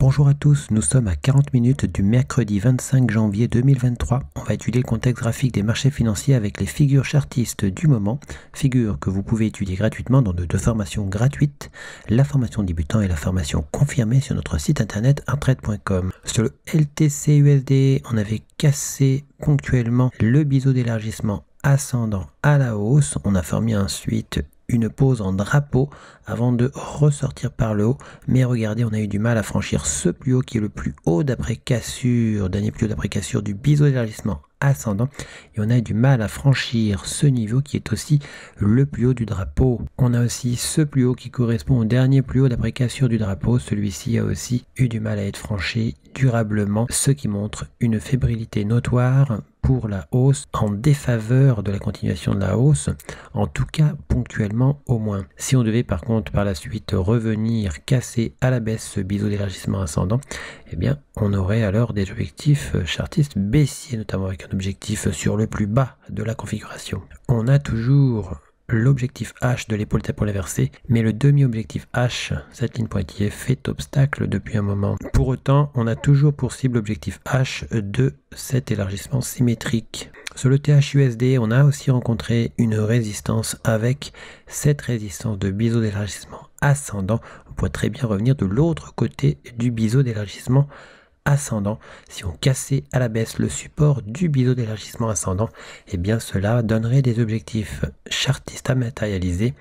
Bonjour à tous, nous sommes à 40 minutes du mercredi 25 janvier 2023. On va étudier le contexte graphique des marchés financiers avec les figures chartistes du moment, figures que vous pouvez étudier gratuitement dans nos deux formations gratuites, la formation débutant et la formation confirmée sur notre site internet intrade.com. Sur le LTC-USD, on avait cassé ponctuellement le biseau d'élargissement ascendant à la hausse. On a formé ensuite une pause en drapeau avant de ressortir par le haut, mais regardez, on a eu du mal à franchir ce plus haut qui est le plus haut d'après cassure, dernier plus haut d'après cassure du biseau d'élargissement ascendant, et on a eu du mal à franchir ce niveau qui est aussi le plus haut du drapeau. On a aussi ce plus haut qui correspond au dernier plus haut d'après cassure du drapeau. Celui-ci a aussi eu du mal à être franchi durablement, ce qui montre une fébrilité notoire pour la hausse en défaveur de la continuation de la hausse, en tout cas ponctuellement au moins. Si on devait par contre par la suite revenir casser à la baisse ce biseau d'élargissement ascendant, eh bien on aurait alors des objectifs chartistes baissiers, notamment avec un objectif sur le plus bas de la configuration. On a toujours l'objectif H de l'épaule d'épaule inversée, mais le demi-objectif H, cette ligne pointillée, fait obstacle depuis un moment. Pour autant, on a toujours pour cible l'objectif H de cet élargissement symétrique. Sur le TH-USD, on a aussi rencontré une résistance avec cette résistance de biseau d'élargissement ascendant. On pourrait très bien revenir de l'autre côté du biseau d'élargissement ascendant. Si on cassait à la baisse le support du biseau d'élargissement ascendant, eh bien cela donnerait des objectifs chartistes à matérialiser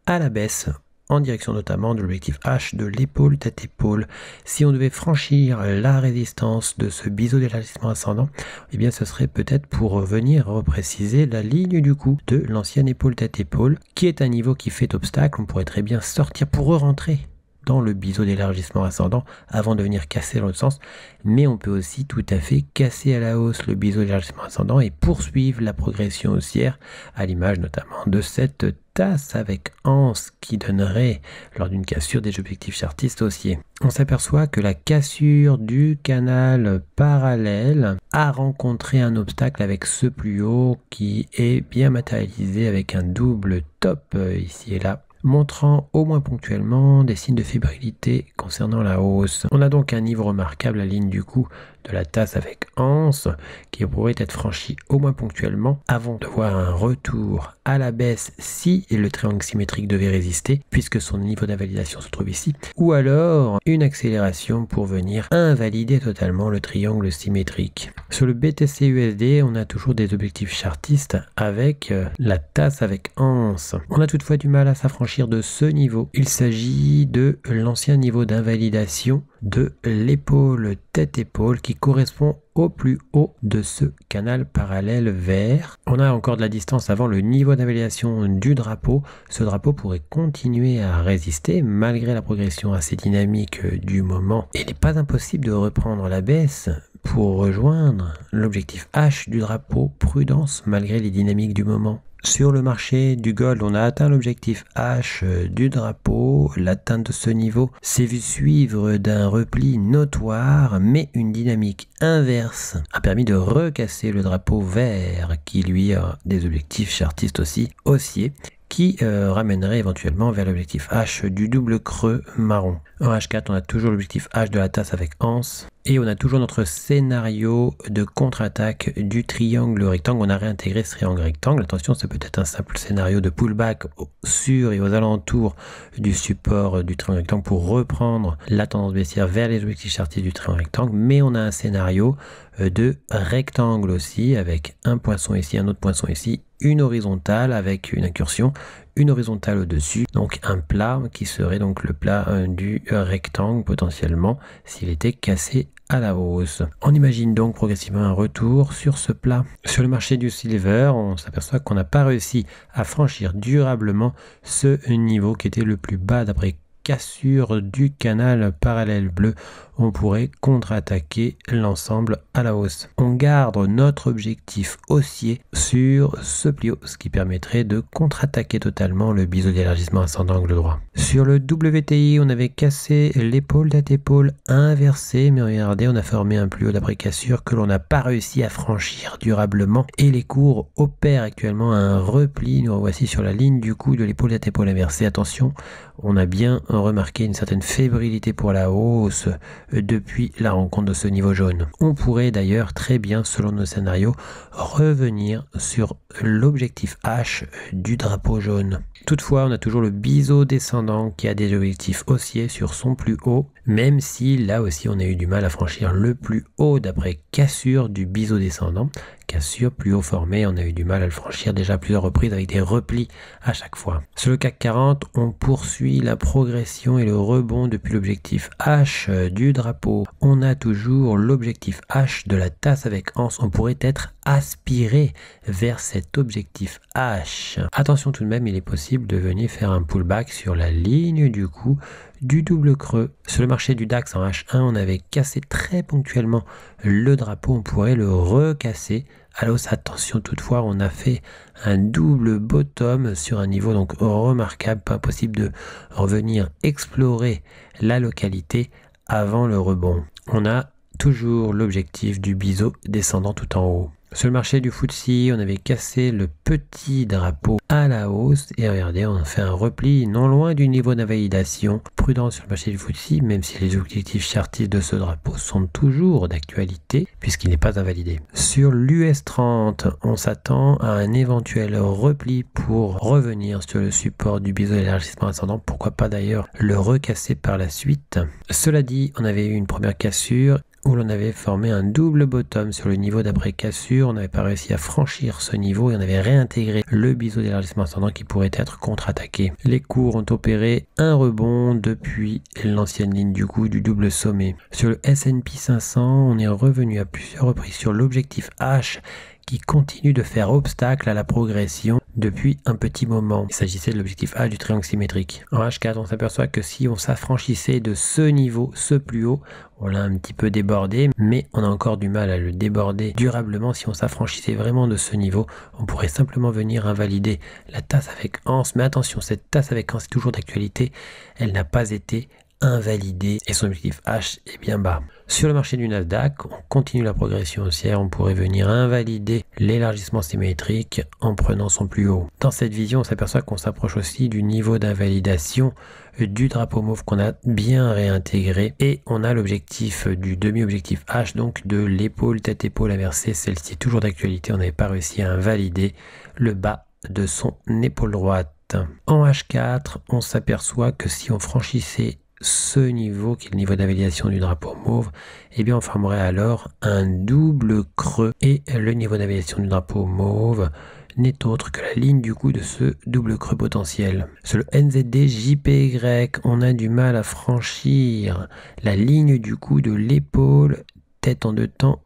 à la baisse en direction notamment de l'objectif H de l'épaule tête-épaule. Si on devait franchir la résistance de ce biseau d'élargissement ascendant, eh bien ce serait peut-être pour venir repréciser la ligne du coup de l'ancienne épaule tête-épaule, qui est un niveau qui fait obstacle. On pourrait très bien sortir pour re-rentrer dans le biseau d'élargissement ascendant avant de venir casser dans l'autre sens, mais on peut aussi tout à fait casser à la hausse le biseau d'élargissement ascendant et poursuivre la progression haussière, à l'image notamment de cette tasse avec anse qui donnerait lors d'une cassure des objectifs chartistes haussiers. On s'aperçoit que la cassure du canal parallèle a rencontré un obstacle avec ce plus haut qui est bien matérialisé avec un double top ici et là, montrant au moins ponctuellement des signes de fébrilité concernant la hausse. On a donc un niveau remarquable, la ligne du coup de la tasse avec anse, qui pourrait être franchie au moins ponctuellement avant de voir un retour à la baisse si le triangle symétrique devait résister, puisque son niveau d'invalidation se trouve ici, ou alors une accélération pour venir invalider totalement le triangle symétrique. Sur le BTC-USD, on a toujours des objectifs chartistes avec la tasse avec anse. On a toutefois du mal à s'affranchir de ce niveau. Il s'agit de l'ancien niveau d'invalidation de l'épaule tête-épaule qui correspond au plus haut de ce canal parallèle vert. On a encore de la distance avant le niveau d'invalidation du drapeau. Ce drapeau pourrait continuer à résister malgré la progression assez dynamique du moment. Il n'est pas impossible de reprendre la baisse pour rejoindre l'objectif H du drapeau. Prudence malgré les dynamiques du moment. Sur le marché du gold, on a atteint l'objectif H du drapeau. L'atteinte de ce niveau s'est vue suivre d'un repli notoire, mais une dynamique inverse a permis de recasser le drapeau vert qui lui a des objectifs chartistes aussi haussiers, qui ramènerait éventuellement vers l'objectif H du double creux marron. En H4, on a toujours l'objectif H de la tasse avec anse. Et on a toujours notre scénario de contre-attaque du triangle rectangle. On a réintégré ce triangle rectangle. Attention, c'est peut-être un simple scénario de pullback sur et aux alentours du support du triangle rectangle pour reprendre la tendance baissière vers les objectifs chartistes du triangle rectangle. Mais on a un scénario de rectangle aussi, avec un poinçon ici, un autre poinçon ici, une horizontale avec une incursion, une horizontale au-dessus, donc un plat qui serait donc le plat du rectangle potentiellement s'il était cassé à la hausse. On imagine donc progressivement un retour sur ce plat. Sur le marché du silver, on s'aperçoit qu'on n'a pas réussi à franchir durablement ce niveau qui était le plus bas d'après cassure du canal parallèle bleu. On pourrait contre-attaquer l'ensemble à la hausse. On garde notre objectif haussier sur ce pli haut, ce qui permettrait de contre-attaquer totalement le biseau d'élargissement ascendant angle droit. Sur le WTI, on avait cassé l'épaule tête-épaule inversée, mais regardez, on a formé un plus haut d'après cassure que l'on n'a pas réussi à franchir durablement et les cours opèrent actuellement un repli. Nous voici sur la ligne du coup de l'épaule tête-épaule inversée. Attention, on a bien remarquer une certaine fébrilité pour la hausse depuis la rencontre de ce niveau jaune. On pourrait d'ailleurs très bien, selon nos scénarios, revenir sur l'objectif H du drapeau jaune. Toutefois, on a toujours le biseau descendant qui a des objectifs haussiers sur son plus haut, même si là aussi on a eu du mal à franchir le plus haut d'après cassure du biseau descendant. Cassure plus haut formé, on a eu du mal à le franchir déjà à plusieurs reprises avec des replis à chaque fois. Sur le CAC 40, on poursuit la progression et le rebond depuis l'objectif H du drapeau. On a toujours l'objectif H de la tasse avec anse. On pourrait être aspiré vers cet objectif H. Attention tout de même, il est possible de venir faire un pullback sur la ligne du coup du double creux. Sur le marché du DAX en H1, on avait cassé très ponctuellement le drapeau, on pourrait le recasser à l'hausse. Attention toutefois, on a fait un double bottom sur un niveau donc remarquable, pas possible de revenir explorer la localité avant le rebond. On a toujours l'objectif du biseau descendant tout en haut. Sur le marché du FTSE, on avait cassé le petit drapeau à la hausse et regardez, on a fait un repli non loin du niveau d'invalidation. Prudent sur le marché du FTSE, même si les objectifs chartistes de ce drapeau sont toujours d'actualité puisqu'il n'est pas invalidé. Sur l'US 30, on s'attend à un éventuel repli pour revenir sur le support du biseau d'élargissement ascendant. Pourquoi pas d'ailleurs le recasser par la suite. Cela dit, on avait eu une première cassure où l'on avait formé un double bottom sur le niveau d'après cassure. On n'avait pas réussi à franchir ce niveau et on avait réintégré le biseau d'élargissement ascendant qui pourrait être contre-attaqué. Les cours ont opéré un rebond depuis l'ancienne ligne du coup du double sommet. Sur le S&P 500, on est revenu à plusieurs reprises sur l'objectif H qui continue de faire obstacle à la progression depuis un petit moment. Il s'agissait de l'objectif A du triangle symétrique. En H4, on s'aperçoit que si on s'affranchissait de ce niveau, ce plus haut, on l'a un petit peu débordé, mais on a encore du mal à le déborder durablement. Si on s'affranchissait vraiment de ce niveau, on pourrait simplement venir invalider la tasse avec anse. Mais attention, cette tasse avec anse est toujours d'actualité. Elle n'a pas été invalidé et son objectif H est bien bas. Sur le marché du Nasdaq, on continue la progression haussière, on pourrait venir invalider l'élargissement symétrique en prenant son plus haut. Dans cette vision, on s'aperçoit qu'on s'approche aussi du niveau d'invalidation du drapeau mauve qu'on a bien réintégré et on a l'objectif du demi-objectif H, donc de l'épaule tête-épaule inversée. Celle-ci est toujours d'actualité, on n'avait pas réussi à invalider le bas de son épaule droite. En H4, on s'aperçoit que si on franchissait ce niveau qui est le niveau d'invalidation du drapeau mauve, eh bien on formerait alors un double creux et le niveau d'invalidation du drapeau mauve n'est autre que la ligne du coup de ce double creux potentiel. Sur le NZD JPY, on a du mal à franchir la ligne du coup de l'épaule tête en deux temps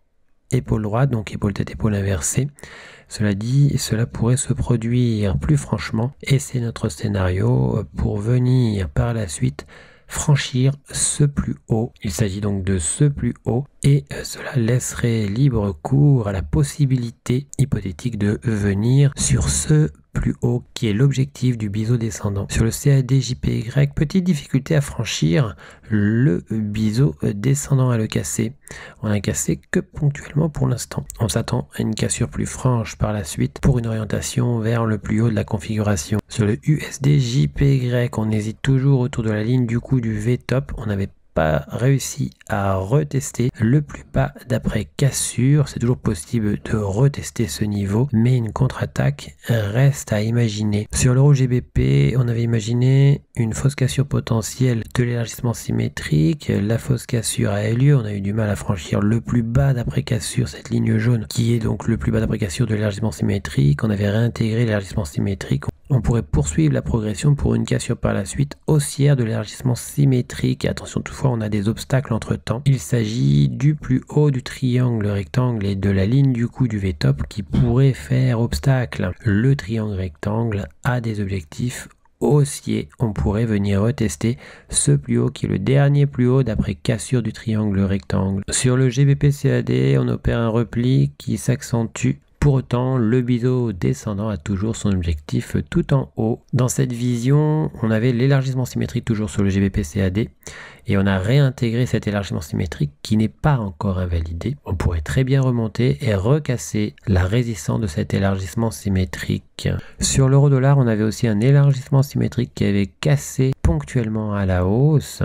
épaule droite, donc épaule tête épaule inversée. Cela dit, cela pourrait se produire plus franchement et c'est notre scénario pour venir par la suite franchir ce plus haut. Il s'agit donc de ce plus haut et cela laisserait libre cours à la possibilité hypothétique de venir sur ce plus haut qui est l'objectif du biseau descendant. Sur le CAD JPY, petite difficulté à franchir le biseau descendant, à le casser. On a cassé que ponctuellement pour l'instant. On s'attend à une cassure plus franche par la suite pour une orientation vers le plus haut de la configuration. Sur le USD JPY, on hésite toujours autour de la ligne du coup du V-top. On n'avait pas réussi à retester le plus bas d'après cassure. C'est toujours possible de retester ce niveau, mais une contre-attaque reste à imaginer. Sur l'euro GBP, on avait imaginé une fausse cassure potentielle de l'élargissement symétrique. La fausse cassure a eu lieu, on a eu du mal à franchir le plus bas d'après cassure, cette ligne jaune qui est donc le plus bas d'après cassure de l'élargissement symétrique. On avait réintégré l'élargissement symétrique. On pourrait poursuivre la progression pour une cassure par la suite haussière de l'élargissement symétrique. Attention toutefois, on a des obstacles entre temps. Il s'agit du plus haut du triangle rectangle et de la ligne du coup du V-top qui pourrait faire obstacle. Le triangle rectangle a des objectifs haussiers. On pourrait venir retester ce plus haut qui est le dernier plus haut d'après cassure du triangle rectangle. Sur le GBP CAD, on opère un repli qui s'accentue Pour autant, le biseau descendant a toujours son objectif tout en haut. Dans cette vision, on avait l'élargissement symétrique toujours sur le GBP-CAD et on a réintégré cet élargissement symétrique qui n'est pas encore invalidé. On pourrait très bien remonter et recasser la résistance de cet élargissement symétrique. Sur l'euro-dollar, on avait aussi un élargissement symétrique qui avait cassé ponctuellement à la hausse.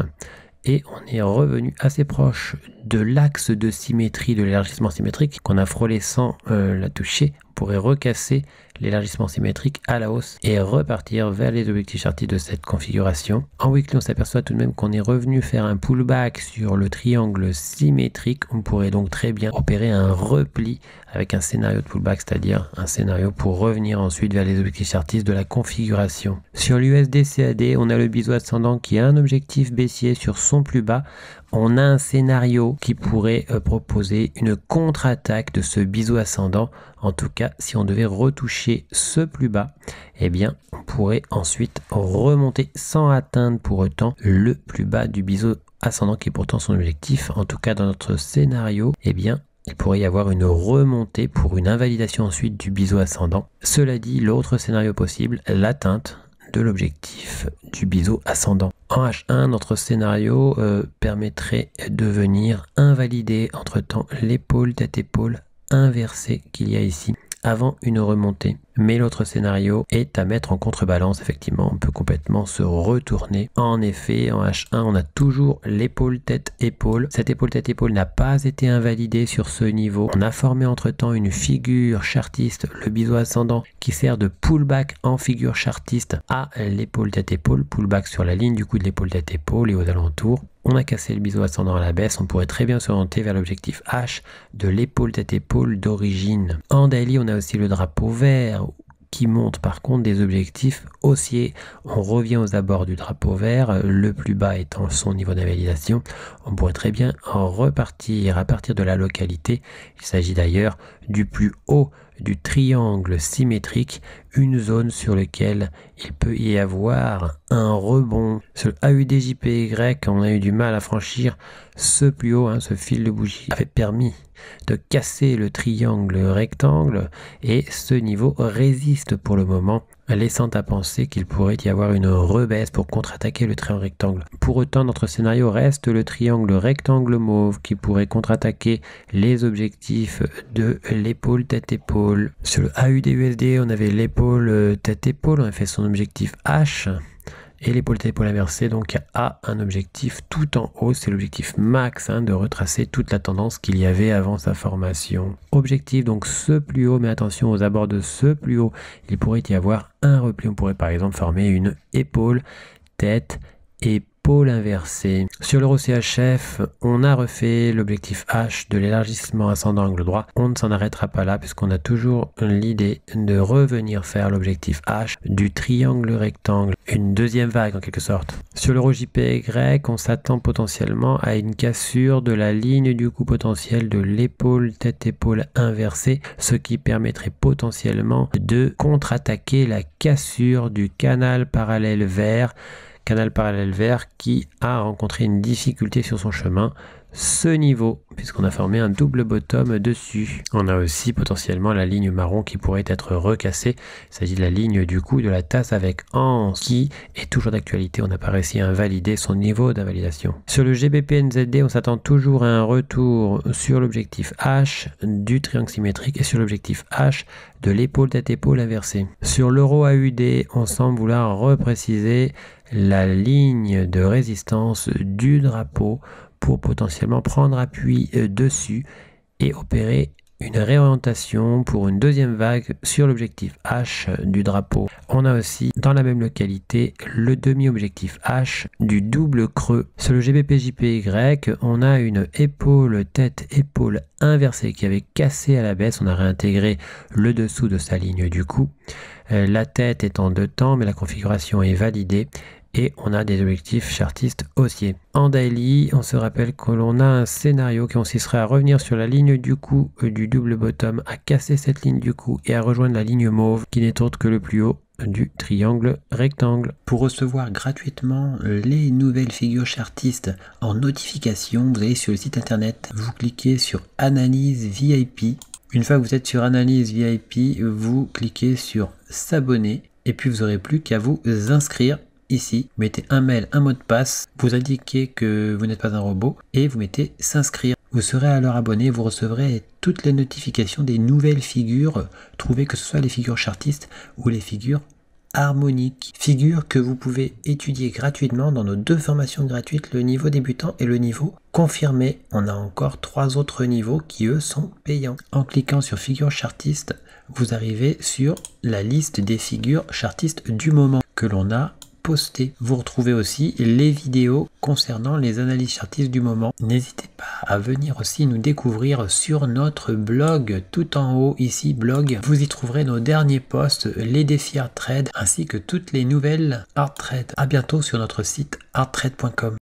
Et on est revenu assez proche de l'axe de symétrie de l'élargissement symétrique qu'on a frôlé sans la toucher. On pourrait recasser l'élargissement symétrique à la hausse et repartir vers les objectifs chartistes de cette configuration. En weekly, on s'aperçoit tout de même qu'on est revenu faire un pullback sur le triangle symétrique. On pourrait donc très bien opérer un repli avec un scénario de pullback, c'est-à-dire un scénario pour revenir ensuite vers les objectifs chartistes de la configuration. Sur l'USD-CAD, on a le biseau ascendant qui a un objectif baissier sur son plus bas. On a un scénario qui pourrait proposer une contre-attaque de ce biseau ascendant. En tout cas, si on devait retoucher ce plus bas, eh bien, on pourrait ensuite remonter sans atteindre pour autant le plus bas du biseau ascendant qui est pourtant son objectif. En tout cas, dans notre scénario, eh bien, il pourrait y avoir une remontée pour une invalidation ensuite du biseau ascendant. Cela dit, l'autre scénario possible, l'atteinte de l'objectif du biseau ascendant. En H1, notre scénario permettrait de venir invalider entre-temps l'épaule tête-épaule inversée qu'il y a ici avant une remontée. Mais l'autre scénario est à mettre en contrebalance. Effectivement, on peut complètement se retourner. En effet, en H1, on a toujours l'épaule tête-épaule. Cette épaule tête-épaule n'a pas été invalidée sur ce niveau. On a formé entre-temps une figure chartiste, le biseau ascendant, qui sert de pullback en figure chartiste à l'épaule tête-épaule. Pullback sur la ligne du coup de l'épaule tête-épaule et aux alentours. On a cassé le biseau ascendant à la baisse. On pourrait très bien s'orienter vers l'objectif H de l'épaule tête-épaule d'origine. En daily, on a aussi le drapeau vert qui montre par contre des objectifs haussiers. On revient aux abords du drapeau vert, le plus bas étant son niveau d'invalidation. On pourrait très bien en repartir à partir de la localité. Il s'agit d'ailleurs du plus haut du triangle symétrique, une zone sur laquelle il peut y avoir un rebond. Sur le AUDJPY, on a eu du mal à franchir ce plus haut, ce fil de bougie avait permis de casser le triangle rectangle et ce niveau résiste pour le moment, laissant à penser qu'il pourrait y avoir une rebaisse pour contre-attaquer le triangle rectangle. Pour autant, notre scénario reste le triangle rectangle mauve qui pourrait contre-attaquer les objectifs de l'épaule tête-épaule. Sur le AUD-USD, on avait l'épaule tête-épaule, on a fait son objectif H. Et l'épaule tête-épaule inversée donc a un objectif tout en haut, c'est l'objectif max de retracer toute la tendance qu'il y avait avant sa formation. Objectif donc ce plus haut, mais attention aux abords de ce plus haut, il pourrait y avoir un repli, on pourrait par exemple former une épaule, tête, épaule inversée. Sur l'euro CHF, on a refait l'objectif H de l'élargissement ascendant angle droit. On ne s'en arrêtera pas là puisqu'on a toujours l'idée de revenir faire l'objectif H du triangle rectangle. Une deuxième vague en quelque sorte. Sur l'euro JPY, on s'attend potentiellement à une cassure de la ligne du coup potentiel de l'épaule tête-épaule inversée, ce qui permettrait potentiellement de contre-attaquer la cassure du canal parallèle vert qui a rencontré une difficulté sur son chemin, ce niveau, puisqu'on a formé un double bottom dessus. On a aussi potentiellement la ligne marron qui pourrait être recassée. Il s'agit de la ligne du coup de la tasse avec anse qui est toujours d'actualité. On n'a pas réussi à invalider son niveau d'invalidation. Sur le GBP-NZD, on s'attend toujours à un retour sur l'objectif H du triangle symétrique et sur l'objectif H de l'épaule tête-épaule inversée. Sur l'euro AUD, on semble vouloir repréciser la ligne de résistance du drapeau pour potentiellement prendre appui dessus et opérer une réorientation pour une deuxième vague sur l'objectif H du drapeau. On a aussi dans la même localité le demi-objectif H du double creux. Sur le GBP-JPY, on a une épaule tête-épaule inversée qui avait cassé à la baisse. On a réintégré le dessous de sa ligne du coup. La tête est en deux temps mais la configuration est validée. Et on a des objectifs chartistes haussiers. En daily, on se rappelle que l'on a un scénario qui consisterait à revenir sur la ligne du coup du double bottom, à casser cette ligne du coup et à rejoindre la ligne mauve qui n'est autre que le plus haut du triangle rectangle. Pour recevoir gratuitement les nouvelles figures chartistes en notification, vous allez sur le site internet, vous cliquez sur Analyse VIP. Une fois que vous êtes sur Analyse VIP, vous cliquez sur S'abonner et puis vous n'aurez plus qu'à vous inscrire. Ici, vous mettez un mail, un mot de passe, vous indiquez que vous n'êtes pas un robot et vous mettez s'inscrire. Vous serez alors abonné, vous recevrez toutes les notifications des nouvelles figures trouvées, que ce soit les figures chartistes ou les figures harmoniques. Figures que vous pouvez étudier gratuitement dans nos 2 formations gratuites, le niveau débutant et le niveau confirmé. On a encore 3 autres niveaux qui eux sont payants. En cliquant sur figures chartistes, vous arrivez sur la liste des figures chartistes du moment que l'on a posté. Vous retrouvez aussi les vidéos concernant les analyses chartistes du moment. N'hésitez pas à venir aussi nous découvrir sur notre blog, tout en haut ici, blog. Vous y trouverez nos derniers posts, les défis Art Trade, ainsi que toutes les nouvelles Art Trade. À bientôt sur notre site arttrade.com.